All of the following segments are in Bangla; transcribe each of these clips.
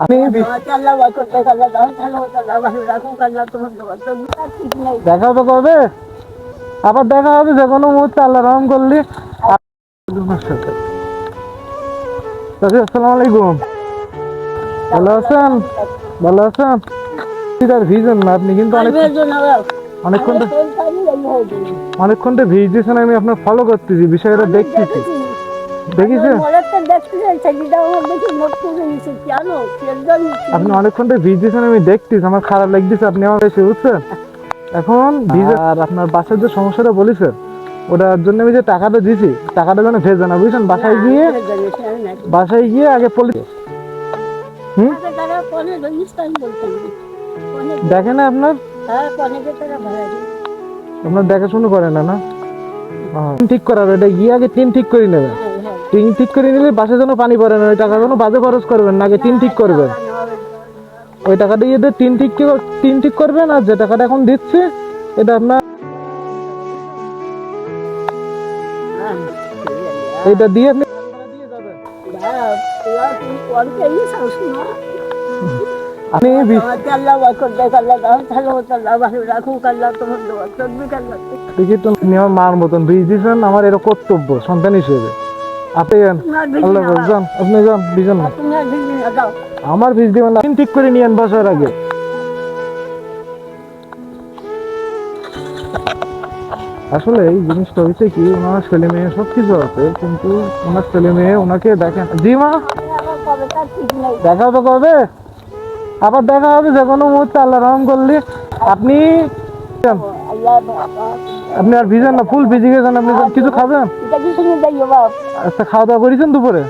আমি দেখা তো কবে, আবার দেখা হবে যে কোনো মুহূর্তে, আল্লাহ রহম করলি। আসসালামু আলাইকুম, ভালো আছেন? ভালো আছেন? ভিজন না আপনি, কিন্তু অনেকক্ষণ ভিজ দিয়েছেন। আমি আপনার ফলো করতেছি, বিষয়টা দেখতেছি। দেখেছেন আপনি অনেকক্ষণ ভিজ দিয়েছেন, আমি দেখতেছি। আমার খারাপ লাগতেছে, আপনি আমার এসে বুঝছেন। এখন আর আপনার বাসার যে সমস্যাটা বলেছেন, ওটার জন্য আমি যে টাকাটা দিয়েছি, টাকাটা যেন ভেজে না, বুঝছেন। বাসায় গিয়ে আগে দেখে না আপনার আপনার দেখাশুনো করে না ঠিক করার, এটা গিয়ে আগে টিন ঠিক করে নেবেন। টিন ঠিক করে নিলে বাসে যেন পানি পড়ে না, ওই টাকা যেন বাজে খরচ করবেন না, আগে টিন ঠিক করবেন। ওই টাকাটা দিয়ে টিন ঠিক করবেন। আর যে টাকাটা এখন দিচ্ছে, এটা আপনার এটা দিয়ে আপনি আমার মার মতন বীজ দিয়েছেন, আমার এটা কর্তব্য সন্তান হিসেবে। আপনি আল্লাহ যান, আপনি যান, বিজন না আমার বীজ দিবেন না, ঠিক করে নিয়েন বাসার আগে। আসলে এই জিনিসটা হয়েছে কি, ওনার ছেলে মেয়ে সবকিছু আছে, কিন্তু ওনার ছেলে মেয়ে ওনাকে দেখেন। জি মা, দেখা হবে কবে, আবার দেখা হবে যে কোনো মুহূর্তে, আল্লাহ রহম করলি। আপনি আপনি আর ভিজেন না, ফুল ভিজে গেছেন। আপনি কিছু খাবেন? আচ্ছা, খাওয়া দাওয়া করেছেন দুপুরে?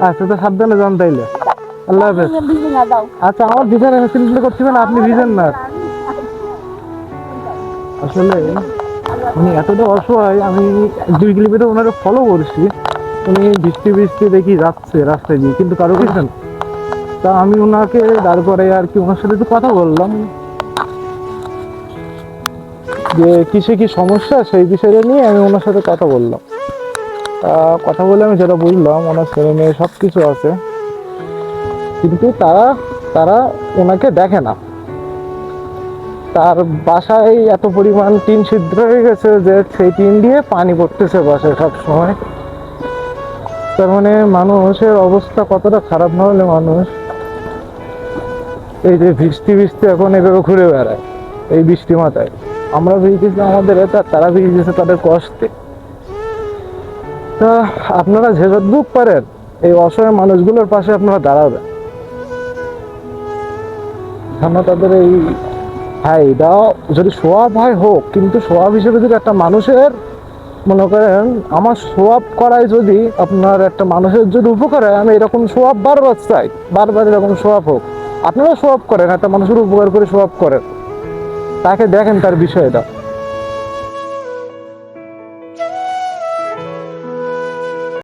আচ্ছা, তো সাবধানে যান তাইলে। আল্লাহ হাফেজ। আচ্ছা, আমার ভিজেন চিন্তা করছিলেন, আপনি ভিজেন না। আসলে উনি এতটা অসহায়, আমি 2 কিলোমিটার ওনারা ফলো করছি। উনি বৃষ্টি বৃষ্টি দেখি যাচ্ছে রাস্তায় দিয়ে, কিন্তু কারো কিছু। তা আমি ওনাকে দাঁড় করে আর কি ওনার সাথে একটু কথা বললাম, যে কিসে কি সমস্যা, সেই বিষয়টা নিয়ে আমি ওনার সাথে কথা বললাম। তা কথা বলে আমি যেটা বুঝলাম, ওনার ছেলে মেয়ে সব কিছু আছে, কিন্তু তারা তারা ওনাকে দেখে না। তার বাসায় এত পরিমাণ টিন ছিদ্র হয়ে গেছে যে সেই টিন দিয়ে পানি পড়তেছে বাসায় সব সময়। তার মানে মানুষের অবস্থা কতটা খারাপ না হলে মানুষ এই যে বৃষ্টি বৃষ্টি এখন এভাবে ঘুরে বেড়ায় এই বৃষ্টি মাথায়। আমরা ভিজতেছি আমাদের এটা, তারা ভিজতেছে তাদের কষ্টে। তা আপনারা যে যতটুকু পারেন এই অসহায় মানুষগুলোর পাশে আপনারা দাঁড়াবেন, তাদের এই ভাইটা যদি সোয়াব হয় হোক, কিন্তু সোয়াব হিসেবে যদি একটা মানুষের, মনে করেন আমার সোয়াব করায় যদি আপনার একটা মানুষের যদি উপকার হয়, আমি এরকম সোয়াব বারবার চাই, বারবার এরকম সোয়াব হোক। আপনারা সোয়াব করেন, একটা মানুষের উপকার করে সোয়াব করেন, তাকে দেখেন তার বিষয়টা।